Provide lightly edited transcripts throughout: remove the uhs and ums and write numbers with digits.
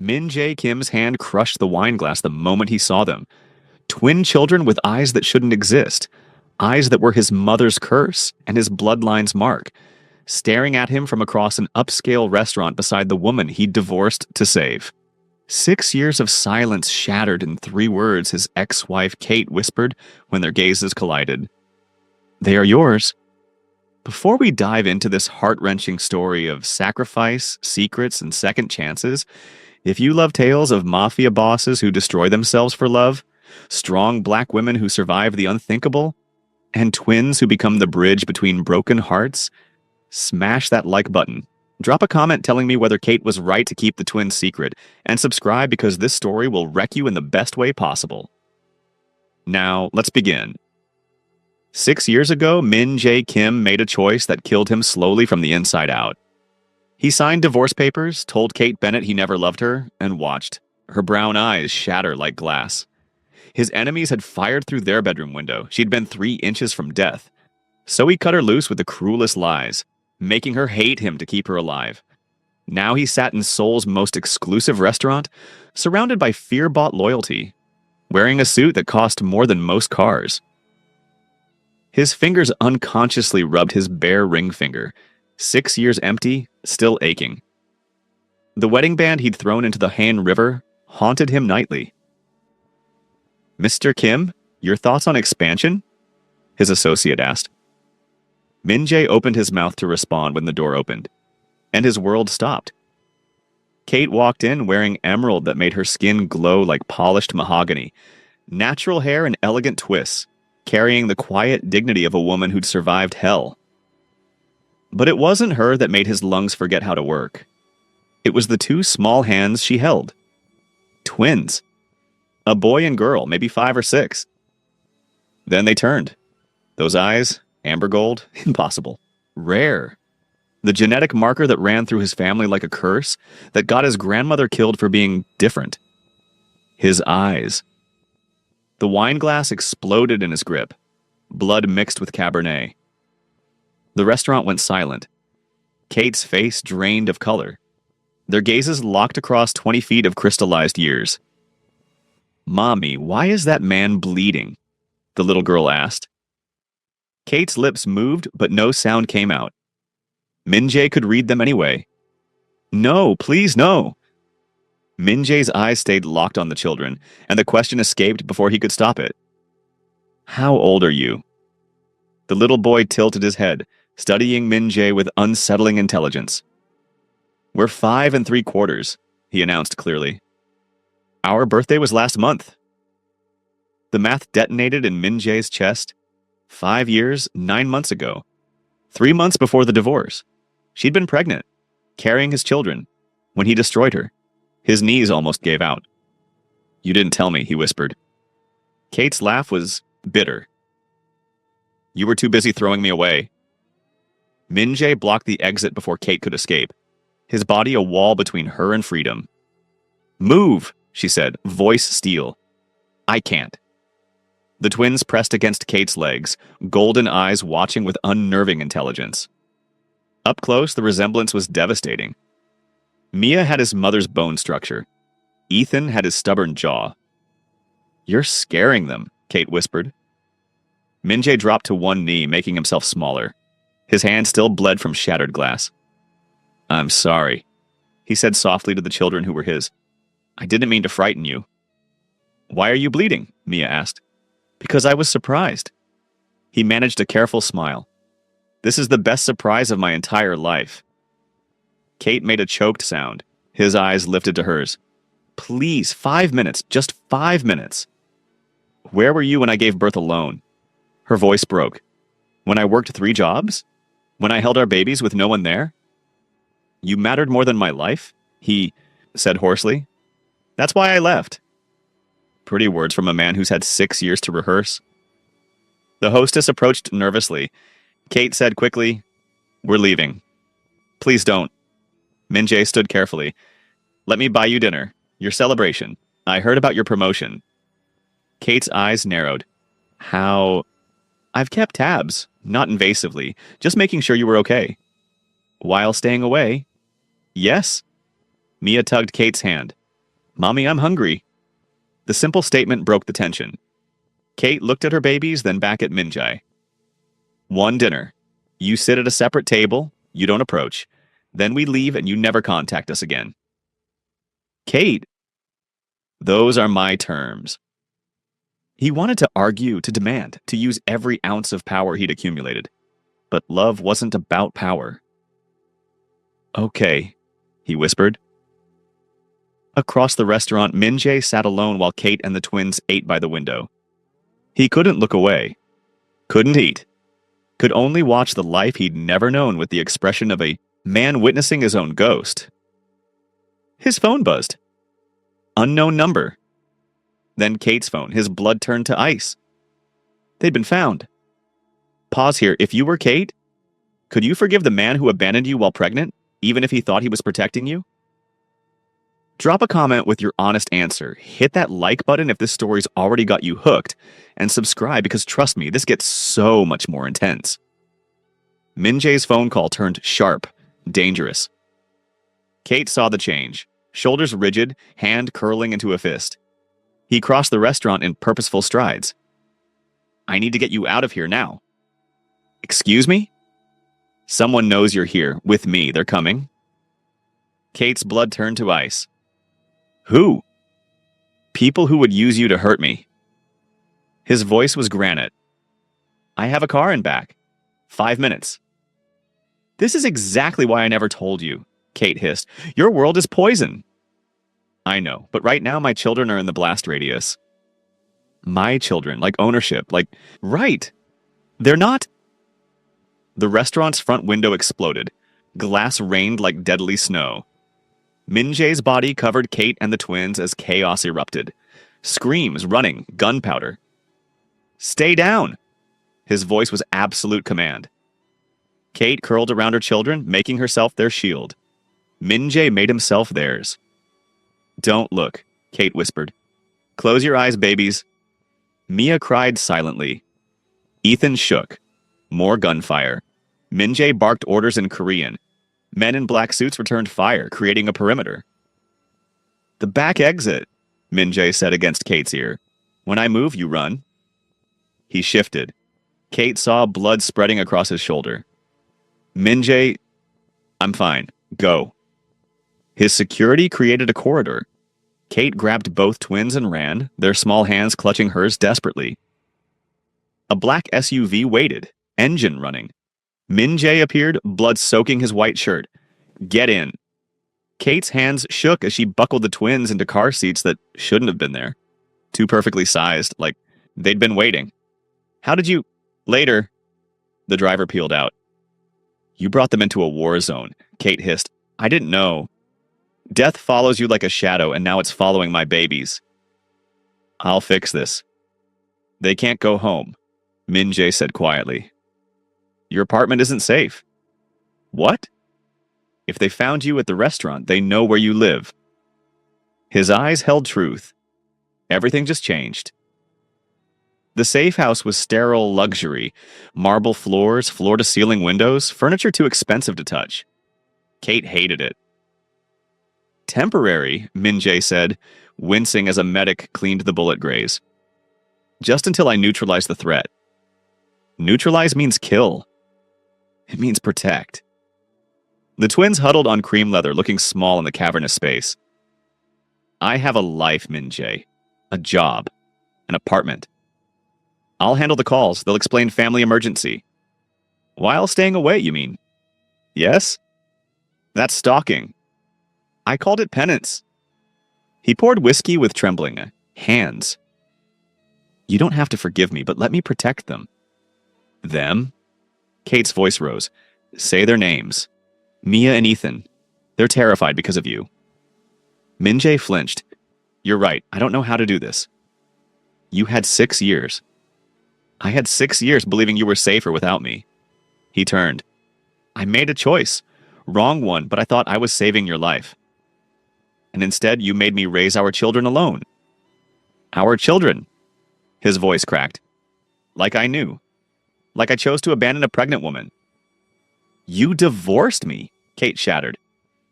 Min Jae Kim's hand crushed the wine glass the moment he saw them. Twin children with eyes that shouldn't exist. Eyes that were his mother's curse and his bloodline's mark, staring at him from across an upscale restaurant beside the woman he'd divorced to save. 6 years of silence shattered in 3 words his ex-wife Kate whispered when their gazes collided. "They are yours." Before we dive into this heart-wrenching story of sacrifice, secrets, and second chances, if you love tales of mafia bosses who destroy themselves for love, strong black women who survive the unthinkable, and twins who become the bridge between broken hearts, smash that like button. Drop a comment telling me whether Kate was right to keep the twins secret, and subscribe because this story will wreck you in the best way possible. Now, let's begin. 6 years ago, Min Jae Kim made a choice that killed him slowly from the inside out. He signed divorce papers, told Kate Bennett he never loved her, and watched her brown eyes shatter like glass. His enemies had fired through their bedroom window. She'd been 3 inches from death. So he cut her loose with the cruelest lies, making her hate him to keep her alive. Now he sat in Seoul's most exclusive restaurant, surrounded by fear-bought loyalty, wearing a suit that cost more than most cars. His fingers unconsciously rubbed his bare ring finger, 6 years empty, still aching. The wedding band he'd thrown into the Han River haunted him nightly. "Mr. Kim, your thoughts on expansion?" his associate asked. Min Jae opened his mouth to respond when the door opened, and his world stopped. Kate walked in wearing emerald that made her skin glow like polished mahogany, natural hair and elegant twists, carrying the quiet dignity of a woman who'd survived hell. But it wasn't her that made his lungs forget how to work. It was the 2 small hands she held. Twins. A boy and girl, maybe 5 or 6. Then they turned. Those eyes, amber gold, impossible. Rare. The genetic marker that ran through his family like a curse, that got his grandmother killed for being different. His eyes. The wine glass exploded in his grip. Blood mixed with Cabernet. The restaurant went silent. Kate's face drained of color. Their gazes locked across 20 feet of crystallized years. "Mommy, why is that man bleeding?" the little girl asked. Kate's lips moved, but no sound came out. Min Jae could read them anyway. "No, please no." Min Jae's eyes stayed locked on the children, and the question escaped before he could stop it. "How old are you?" The little boy tilted his head, studying Min Jae with unsettling intelligence. "We're 5 3/4, he announced clearly. "Our birthday was last month." The math detonated in Min Jae's chest. 5 years, 9 months ago. 3 months before the divorce. She'd been pregnant, carrying his children, when he destroyed her. His knees almost gave out. "You didn't tell me," he whispered. Kate's laugh was bitter. "You were too busy throwing me away." Min Jae blocked the exit before Kate could escape, his body a wall between her and freedom. "Move," she said, voice steel. "I can't." The twins pressed against Kate's legs, golden eyes watching with unnerving intelligence. Up close, the resemblance was devastating. Mia had his mother's bone structure. Ethan had his stubborn jaw. "You're scaring them," Kate whispered. Min Jae dropped to one knee, making himself smaller. His hand still bled from shattered glass. "I'm sorry," he said softly to the children who were his. "I didn't mean to frighten you." "Why are you bleeding?" Mia asked. "Because I was surprised." He managed a careful smile. "This is the best surprise of my entire life." Kate made a choked sound. His eyes lifted to hers. "Please, 5 minutes, just 5 minutes." "Where were you when I gave birth alone?" Her voice broke. "When I worked 3 jobs? When I held our babies with no one there?" "You mattered more than my life?" he said hoarsely. "That's why I left." Pretty words from a man who's had 6 years to rehearse. The hostess approached nervously. Kate said quickly, "We're leaving." "Please don't." Min Jae stood carefully. "Let me buy you dinner. Your celebration. I heard about your promotion." Kate's eyes narrowed. "How?" "I've kept tabs, not invasively, just making sure you were okay." "While staying away?" "Yes." Mia tugged Kate's hand. Mommy, I'm hungry. The simple statement broke the tension. Kate looked at her babies, then back at Minjae. One dinner. You sit at a separate table, you don't approach. Then we leave and you never contact us again. Kate, those are my terms. He wanted to argue, to demand, to use every ounce of power he'd accumulated. But love wasn't about power. Okay, he whispered. Across the restaurant, Minjae sat alone while Kate and the twins ate by the window. He couldn't look away. Couldn't eat. Could only watch the life he'd never known with the expression of a man witnessing his own ghost. His phone buzzed. Unknown number. Then Kate's phone. His blood turned to ice. They'd been found. Pause here. If you were Kate, could you forgive the man who abandoned you while pregnant, even if he thought he was protecting you? Drop a comment with your honest answer. Hit that like button if this story's already got you hooked, and subscribe because trust me, this gets so much more intense. Minjae's phone call turned sharp, dangerous. Kate saw the change, shoulders rigid, hand curling into a fist. He crossed the restaurant in purposeful strides. I need to get you out of here now. Excuse me? Someone knows you're here, with me, they're coming. Kate's blood turned to ice. Who? People who would use you to hurt me. His voice was granite. I have a car in back. 5 minutes. This is exactly why I never told you, Kate hissed. Your world is poison. I know, but right now my children are in the blast radius. My children, like ownership, like, right. They're not. The restaurant's front window exploded. Glass rained like deadly snow. Minjae's body covered Kate and the twins as chaos erupted. Screams, running, gunpowder. Stay down! His voice was absolute command. Kate curled around her children, making herself their shield. Minjae made himself theirs. Don't look, Kate whispered. Close your eyes, babies. Mia cried silently. Ethan shook. More gunfire. Minjae barked orders in Korean. Men in black suits returned fire, creating a perimeter. The back exit, Minjae said against Kate's ear. When I move, you run. He shifted. Kate saw blood spreading across his shoulder. Minjae, I'm fine. Go. His security created a corridor. Kate grabbed both twins and ran, their small hands clutching hers desperately. A black SUV waited, engine running. Minjae appeared, blood soaking his white shirt. Get in. Kate's hands shook as she buckled the twins into car seats that shouldn't have been there. Too perfectly sized, like they'd been waiting. How did you... Later. The driver peeled out. You brought them into a war zone, Kate hissed. I didn't know. Death follows you like a shadow, and now it's following my babies. I'll fix this. They can't go home, Minjae said quietly. Your apartment isn't safe. What? If they found you at the restaurant, they know where you live. His eyes held truth. Everything just changed. The safe house was sterile luxury. Marble floors, floor-to-ceiling windows, furniture too expensive to touch. Kate hated it. Temporary, Minjae said, wincing as a medic cleaned the bullet graze. Just until I neutralize the threat. Neutralize means kill. It means protect. The twins huddled on cream leather, looking small in the cavernous space. I have a life, Minjae. A job. An apartment. I'll handle the calls. They'll explain family emergency. While staying away, you mean? Yes? That's stalking. I called it penance. He poured whiskey with trembling hands. You don't have to forgive me, but let me protect them. Them? Kate's voice rose. Say their names. Mia and Ethan. They're terrified because of you. Minjae flinched. You're right. I don't know how to do this. You had 6 years. I had 6 years believing you were safer without me. He turned. I made a choice. Wrong one, but I thought I was saving your life. And instead, you made me raise our children alone. Our children. His voice cracked. Like I knew. Like I chose to abandon a pregnant woman. You divorced me, Kate shattered.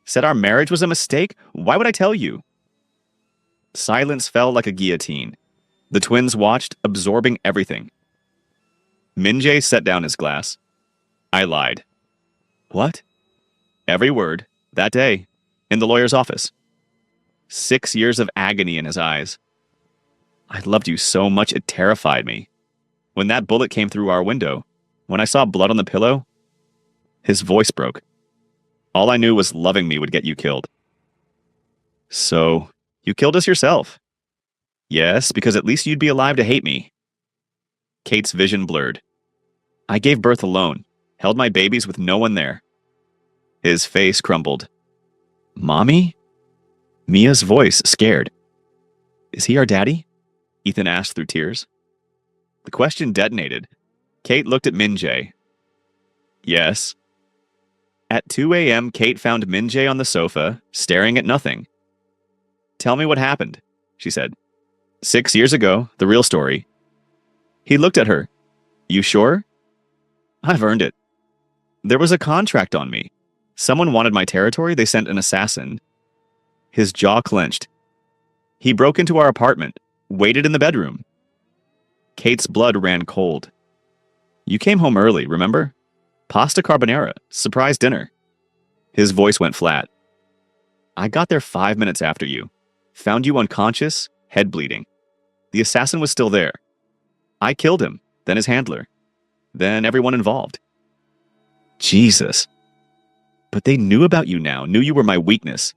Said our marriage was a mistake? Why would I tell you? Silence fell like a guillotine. The twins watched, absorbing everything. Min-jae set down his glass. I lied. What? Every word, that day, in the lawyer's office. 6 years of agony in his eyes. I loved you so much it terrified me. When that bullet came through our window, when I saw blood on the pillow, his voice broke. All I knew was loving me would get you killed. So, you killed us yourself. Yes, because at least you'd be alive to hate me. Kate's vision blurred. I gave birth alone, held my babies with no one there. His face crumbled. Mommy? Mia's voice scared. Is he our daddy? Ethan asked through tears. The question detonated. Kate looked at Min-jae. Yes. At 2 a.m., Kate found Min-jae on the sofa, staring at nothing. Tell me what happened, she said. 6 years ago, the real story. He looked at her. You sure? I've earned it. There was a contract on me. Someone wanted my territory, they sent an assassin. His jaw clenched. He broke into our apartment, waited in the bedroom. Kate's blood ran cold. You came home early, remember? Pasta carbonara, surprise dinner. His voice went flat. I got there 5 minutes after you. Found you unconscious, head bleeding. The assassin was still there. I killed him, then his handler. Then everyone involved. Jesus. But they knew about you now, knew you were my weakness.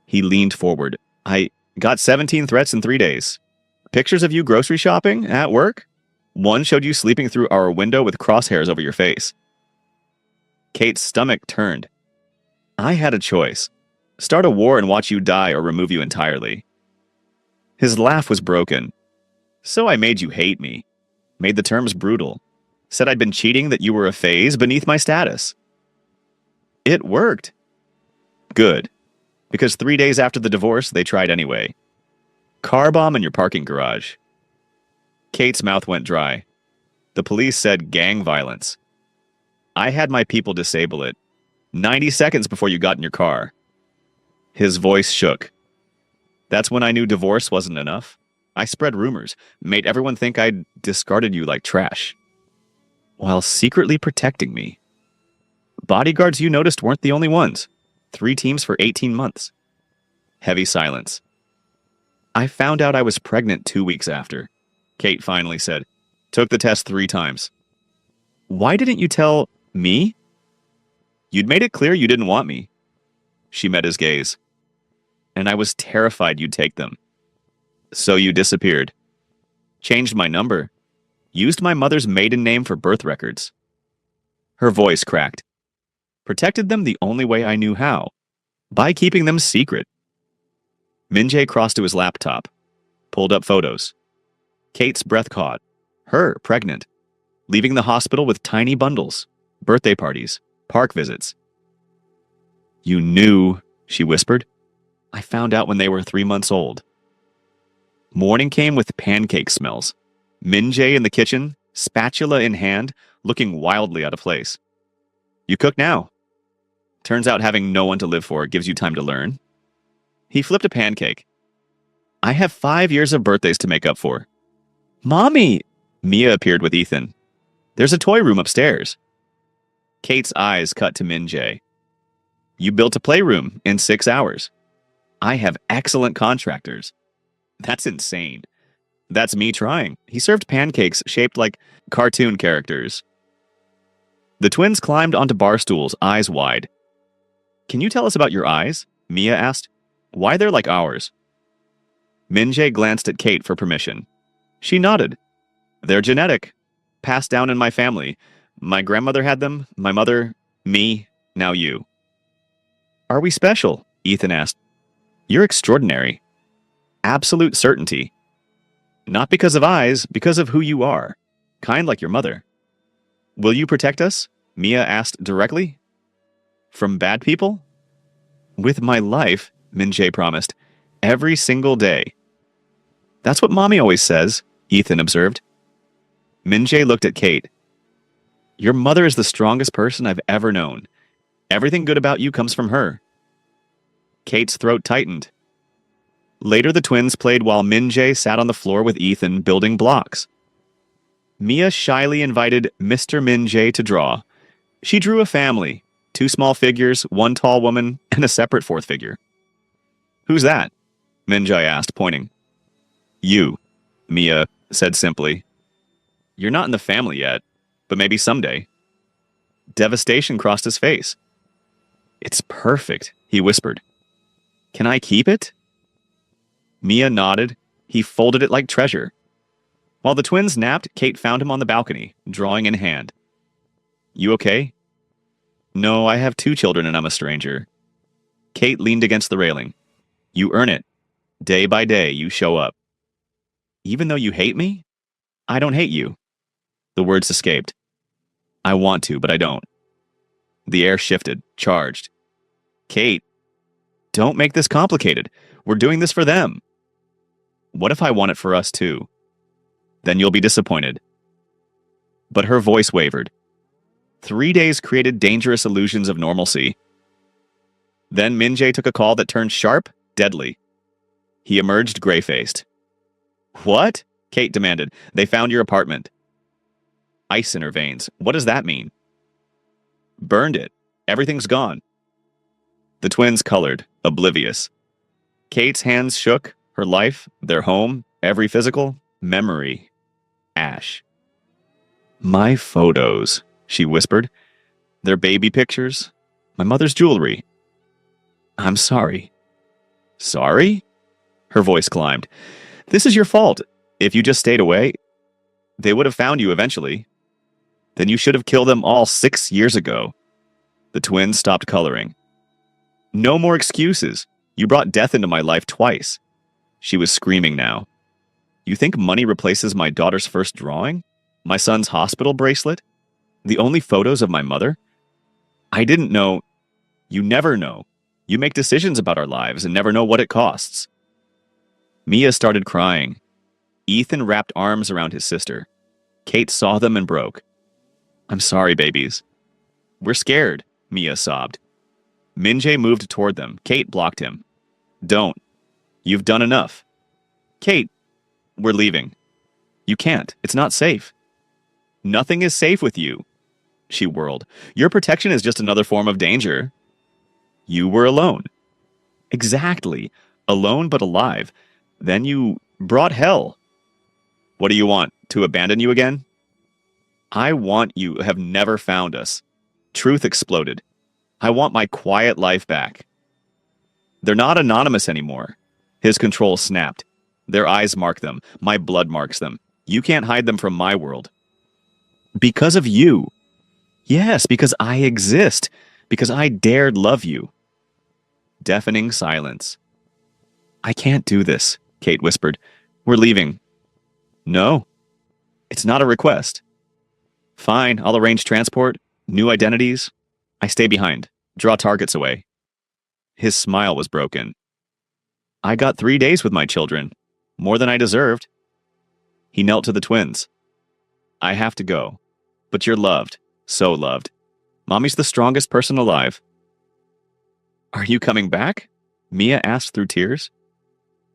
He leaned forward. I got 17 threats in 3 days. Pictures of you grocery shopping, at work. One showed you sleeping through our window with crosshairs over your face. Kate's stomach turned. I had a choice. Start a war and watch you die or remove you entirely. His laugh was broken. So I made you hate me. Made the terms brutal. Said I'd been cheating, that you were a phase beneath my status. It worked. Good. Because 3 days after the divorce, they tried anyway. Car bomb in your parking garage. Kate's mouth went dry. The police said gang violence. I had my people disable it. 90 seconds before you got in your car. His voice shook. That's when I knew divorce wasn't enough. I spread rumors, made everyone think I'd discarded you like trash. While secretly protecting me. Bodyguards you noticed weren't the only ones. 3 teams for 18 months. Heavy silence. I found out I was pregnant 2 weeks after. Kate finally said. Took the test 3 times. Why didn't you tell me? You'd made it clear you didn't want me. She met his gaze. And I was terrified you'd take them. So you disappeared. Changed my number. Used my mother's maiden name for birth records. Her voice cracked. Protected them the only way I knew how. By keeping them secret. Min-jae crossed to his laptop. Pulled up photos. Kate's breath caught. Her pregnant. Leaving the hospital with tiny bundles. Birthday parties. Park visits. You knew, she whispered. I found out when they were 3 months old. Morning came with pancake smells. Min-jae in the kitchen, spatula in hand, looking wildly out of place. You cook now. Turns out having no one to live for gives you time to learn. He flipped a pancake. I have 5 years of birthdays to make up for. Mommy! Mia appeared with Ethan. There's a toy room upstairs. Kate's eyes cut to Min-jae. You built a playroom in 6 hours. I have excellent contractors. That's insane. That's me trying. He served pancakes shaped like cartoon characters. The twins climbed onto bar stools, eyes wide. Can you tell us about your eyes? Mia asked. Why they're like ours? Min-jae glanced at Kate for permission. She nodded. They're genetic. Passed down in my family. My grandmother had them, my mother, me, now you. Are we special? Ethan asked. You're extraordinary. Absolute certainty. Not because of eyes, because of who you are. Kind like your mother. Will you protect us? Mia asked directly. From bad people? With my life, Min-jae promised. Every single day. That's what Mommy always says, Ethan observed. Min-jae looked at Kate. Your mother is the strongest person I've ever known. Everything good about you comes from her. Kate's throat tightened. Later, the twins played while Min-jae sat on the floor with Ethan building blocks. Mia shyly invited Mr. Min-jae to draw. She drew a family, 2 small figures, 1 tall woman, and a separate 4th figure. "Who's that?" Min-jae asked, pointing. "You," Mia said simply. "You're not in the family yet, but maybe someday." Devastation crossed his face. "It's perfect," he whispered. "Can I keep it?" Mia nodded. He folded it like treasure. While the twins napped, Kate found him on the balcony, drawing in hand. "You okay?" "No, I have 2 children and I'm a stranger." Kate leaned against the railing. "You earn it. Day by day, you show up." "Even though you hate me?" "I don't hate you." The words escaped. "I want to, but I don't." The air shifted, charged. "Kate, don't make this complicated. We're doing this for them." "What if I want it for us too?" "Then you'll be disappointed." But her voice wavered. 3 days created dangerous illusions of normalcy. Then Min-jae took a call that turned sharp, deadly. He emerged gray-faced. "What?" Kate demanded. "They found your apartment." "Ice in her veins. What does that mean?" "Burned it. Everything's gone." The twins colored, oblivious. Kate's hands shook, her life, their home, every physical memory. Ash. "My photos," she whispered. "Their baby pictures. My mother's jewelry." "I'm sorry." "Sorry?" Her voice climbed. "This is your fault. If you just stayed away, they would have found you eventually. Then you should have killed them all 6 years ago." The twins stopped coloring. "No more excuses. You brought death into my life twice." She was screaming now. "You think money replaces my daughter's first drawing? My son's hospital bracelet? The only photos of my mother? I didn't know. You never know. You make decisions about our lives and never know what it costs." Mia started crying. Ethan wrapped arms around his sister. Kate saw them and broke. "I'm sorry, babies." "We're scared," Mia sobbed. Min-jae moved toward them. Kate blocked him. "Don't. You've done enough." "Kate, we're leaving." "You can't. It's not safe." "Nothing is safe with you." She whirled. "Your protection is just another form of danger." "You were alone." "Exactly. Alone but alive. Then you brought hell." "What do you want? To abandon you again?" "I want you have never found us." Truth exploded. "I want my quiet life back." "They're not anonymous anymore." His control snapped. "Their eyes mark them. My blood marks them. You can't hide them from my world." "Because of you." "Yes, because I exist. Because I dared love you." Deafening silence. "I can't do this," Kate whispered. "We're leaving." "No. It's not a request." "Fine, I'll arrange transport. New identities. I stay behind. Draw targets away." His smile was broken. "I got 3 days with my children. More than I deserved." He knelt to the twins. "I have to go. But you're loved. So loved. Mommy's the strongest person alive." "Are you coming back?" Mia asked through tears.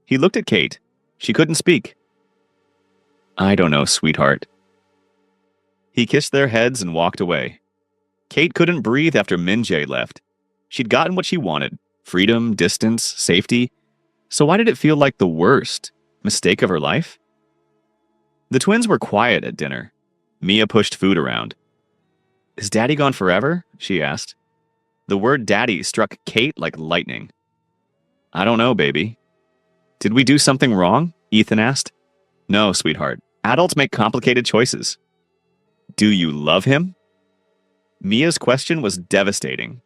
He looked at Kate. She couldn't speak. "I don't know, sweetheart." He kissed their heads and walked away. Kate couldn't breathe after Min-jae left. She'd gotten what she wanted. Freedom, distance, safety. So why did it feel like the worst mistake of her life? The twins were quiet at dinner. Mia pushed food around. "Is Daddy gone forever?" she asked. The word Daddy struck Kate like lightning. "I don't know, baby." "Did we do something wrong?" Ethan asked. "No, sweetheart. Adults make complicated choices." "Do you love him?" Mia's question was devastating.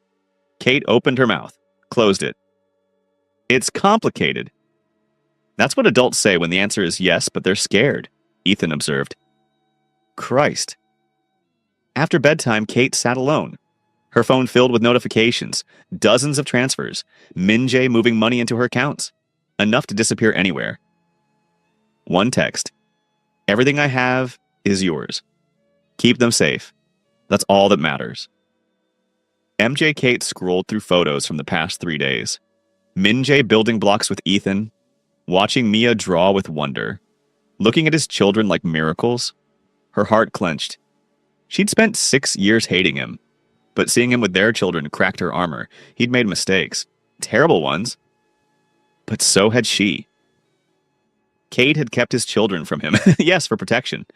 Kate opened her mouth, closed it. "It's complicated." "That's what adults say when the answer is yes, but they're scared," Ethan observed. Christ. After bedtime, Kate sat alone. Her phone filled with notifications, dozens of transfers, Min-jae moving money into her accounts, enough to disappear anywhere. One text. "Everything I have is yours. Keep them safe. That's all that matters." MJ Kate scrolled through photos from the past 3 days. Min-jae building blocks with Ethan, watching Mia draw with wonder, looking at his children like miracles. Her heart clenched. She'd spent 6 years hating him, but seeing him with their children cracked her armor. He'd made mistakes, terrible ones, but so had she. Kate had kept his children from him, yes, for protection,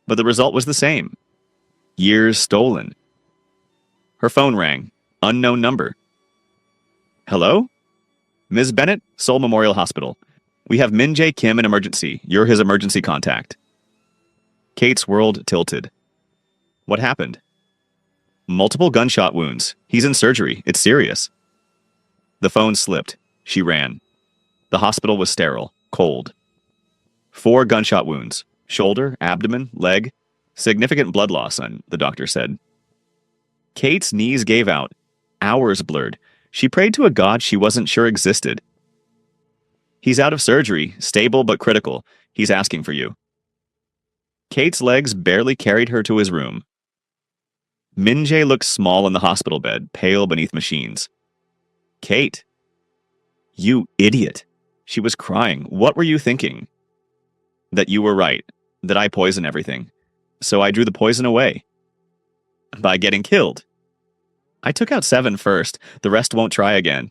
but the result was the same. Years stolen. Her phone rang. Unknown number. Hello? Ms. Bennett, Seoul Memorial Hospital. We have Min Jae Kim in emergency. You're his emergency contact. Kate's world tilted. What happened? Multiple gunshot wounds. He's in surgery. It's serious. The phone slipped. She ran. The hospital was sterile, cold. 4 gunshot wounds. Shoulder, abdomen, leg. Significant blood loss, the doctor said. Kate's knees gave out. Hours blurred. She prayed to a god she wasn't sure existed. He's out of surgery, stable but critical. He's asking for you. Kate's legs barely carried her to his room. Min Jae looked small in the hospital bed, pale beneath machines. Kate. You idiot. She was crying. What were you thinking? That you were right. That I poison everything. So I drew the poison away. By getting killed. I took out 7 first. The rest won't try again.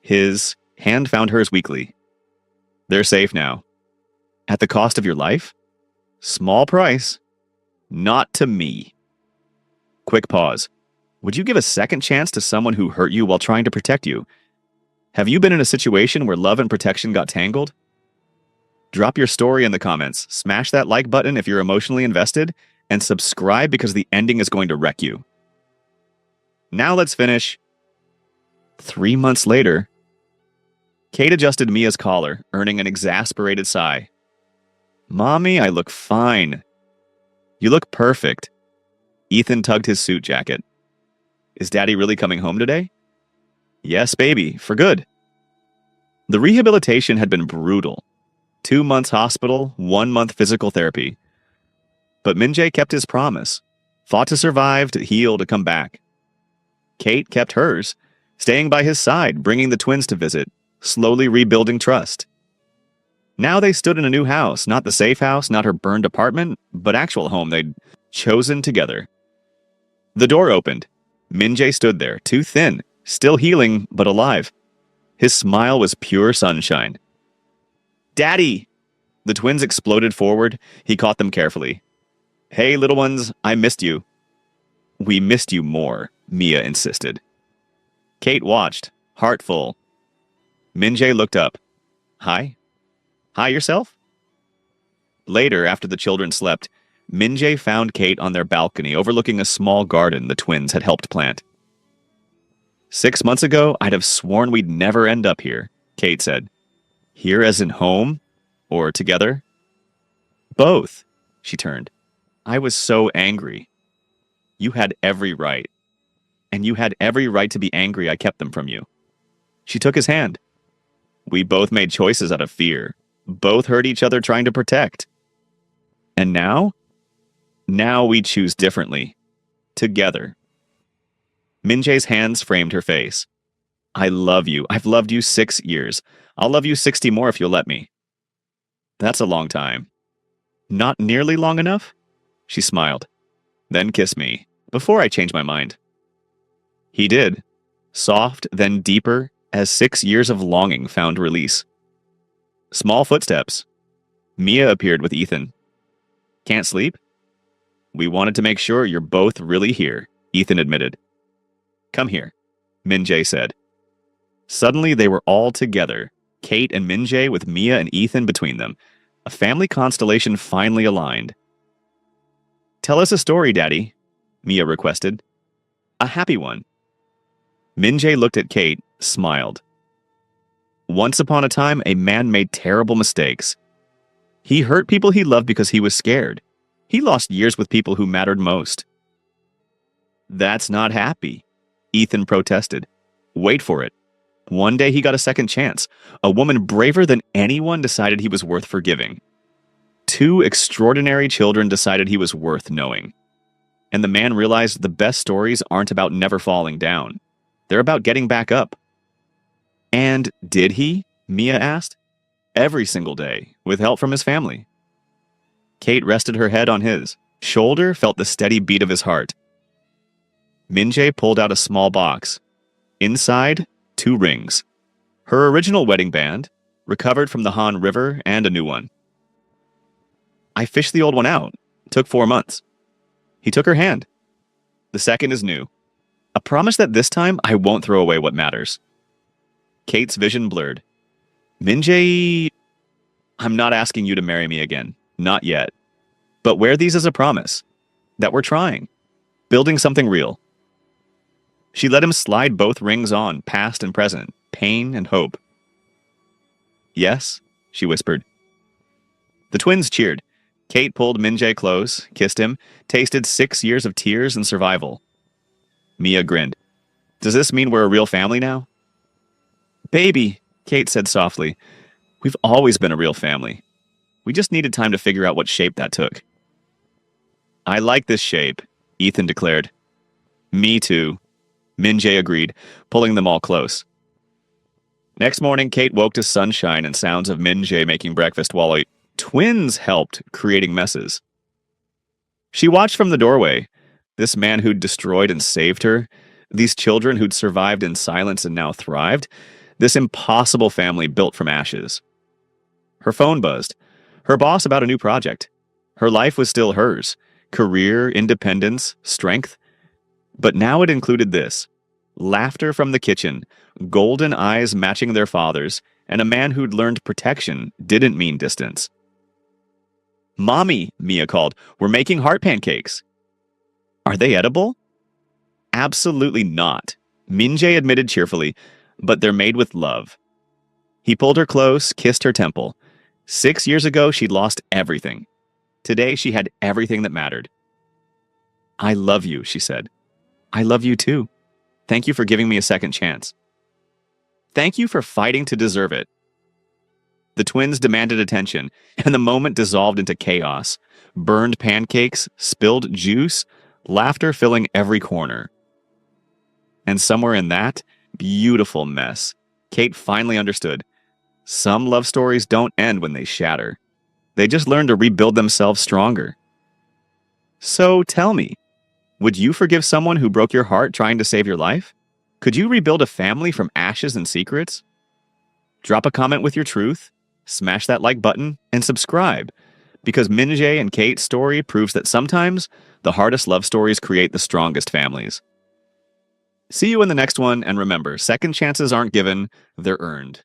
His hand found hers weakly. They're safe now. At the cost of your life? Small price. Not to me. Quick pause. Would you give a second chance to someone who hurt you while trying to protect you? Have you been in a situation where love and protection got tangled? Drop your story in the comments, smash that like button if you're emotionally invested, and subscribe because the ending is going to wreck you. Now let's finish. 3 months later, Kate adjusted Mia's collar, earning an exasperated sigh. Mommy, I look fine. You look perfect. Ethan tugged his suit jacket. Is Daddy really coming home today? Yes, baby, for good. The rehabilitation had been brutal. 2 months hospital, 1 month physical therapy. But Min Jae kept his promise. Fought to survive, to heal, to come back. Kate kept hers, staying by his side, bringing the twins to visit, slowly rebuilding trust. Now they stood in a new house, not the safe house, not her burned apartment, but actual home they'd chosen together. The door opened. Min Jae stood there, too thin, still healing, but alive. His smile was pure sunshine. Daddy! The twins exploded forward. He caught them carefully. Hey, little ones, I missed you. We missed you more, Mia insisted. Kate watched, heart full. Min Jae looked up. Hi? Hi yourself? Later, after the children slept, Min Jae found Kate on their balcony overlooking a small garden the twins had helped plant. 6 months ago, I'd have sworn we'd never end up here, Kate said. Here as in home? Or together? Both, she turned. I was so angry. You had every right. And you had every right to be angry I kept them from you. She took his hand. We both made choices out of fear. Both hurt each other trying to protect. And now? Now we choose differently. Together. Min Jae's hands framed her face. I love you. I've loved you 6 years. I'll love you 60 more if you'll let me. That's a long time. Not nearly long enough? She smiled. Then kiss me, before I change my mind. He did. Soft, then deeper, as 6 years of longing found release. Small footsteps. Mia appeared with Ethan. Can't sleep? We wanted to make sure you're both really here, Ethan admitted. Come here, Min Jae said. Suddenly they were all together, Kate and Min Jae with Mia and Ethan between them. A family constellation finally aligned. Tell us a story, Daddy, Mia requested. A happy one. Min Jae looked at Kate, smiled. Once upon a time, a man made terrible mistakes. He hurt people he loved because he was scared. He lost years with people who mattered most. That's not happy, Ethan protested. Wait for it. One day he got a second chance. A woman braver than anyone decided he was worth forgiving. 2 extraordinary children decided he was worth knowing. And the man realized the best stories aren't about never falling down. They're about getting back up. And did he? Mia asked. every single day, with help from his family. Kate rested her head on his. Shoulder felt the steady beat of his heart. Min-jae pulled out a small box. Inside, 2 rings. Her original wedding band, recovered from the Han River, and a new one. I fished the old one out. Took 4 months. He took her hand. The second is new. A promise that this time I won't throw away what matters. Kate's vision blurred. Min-jae, I'm not asking you to marry me again. Not yet. But wear these as a promise. That we're trying. Building something real. She let him slide both rings on, past and present, pain and hope. Yes, she whispered. The twins cheered. Kate pulled Min-jae close, kissed him, tasted 6 years of tears and survival. Mia grinned. Does this mean we're a real family now? Baby, Kate said softly. We've always been a real family. We just needed time to figure out what shape that took. I like this shape, Ethan declared. Me too, Min-jae agreed, pulling them all close. Next morning, Kate woke to sunshine and sounds of Min-jae making breakfast while twins helped creating messes. She watched from the doorway. This man who'd destroyed and saved her, these children who'd survived in silence and now thrived, this impossible family built from ashes. Her phone buzzed. Her boss about a new project. Her life was still hers. Career, independence, strength. But now it included this. Laughter from the kitchen, golden eyes matching their father's, and a man who'd learned protection didn't mean distance. Mommy, Mia called, we're making heart pancakes. Are they edible? Absolutely not, Min-jae admitted cheerfully, but they're made with love. He pulled her close, kissed her temple. 6 years ago, she'd lost everything. Today, she had everything that mattered. I love you, she said. I love you too. Thank you for giving me a second chance. Thank you for fighting to deserve it. The twins demanded attention, and the moment dissolved into chaos. Burned pancakes, spilled juice, laughter filling every corner. And somewhere in that beautiful mess, Kate finally understood. Some love stories don't end when they shatter. They just learn to rebuild themselves stronger. So tell me, would you forgive someone who broke your heart trying to save your life? Could you rebuild a family from ashes and secrets? Drop a comment with your truth, smash that like button, and subscribe, because Min-jae and Kate's story proves that sometimes the hardest love stories create the strongest families. See you in the next one, and remember, second chances aren't given, they're earned.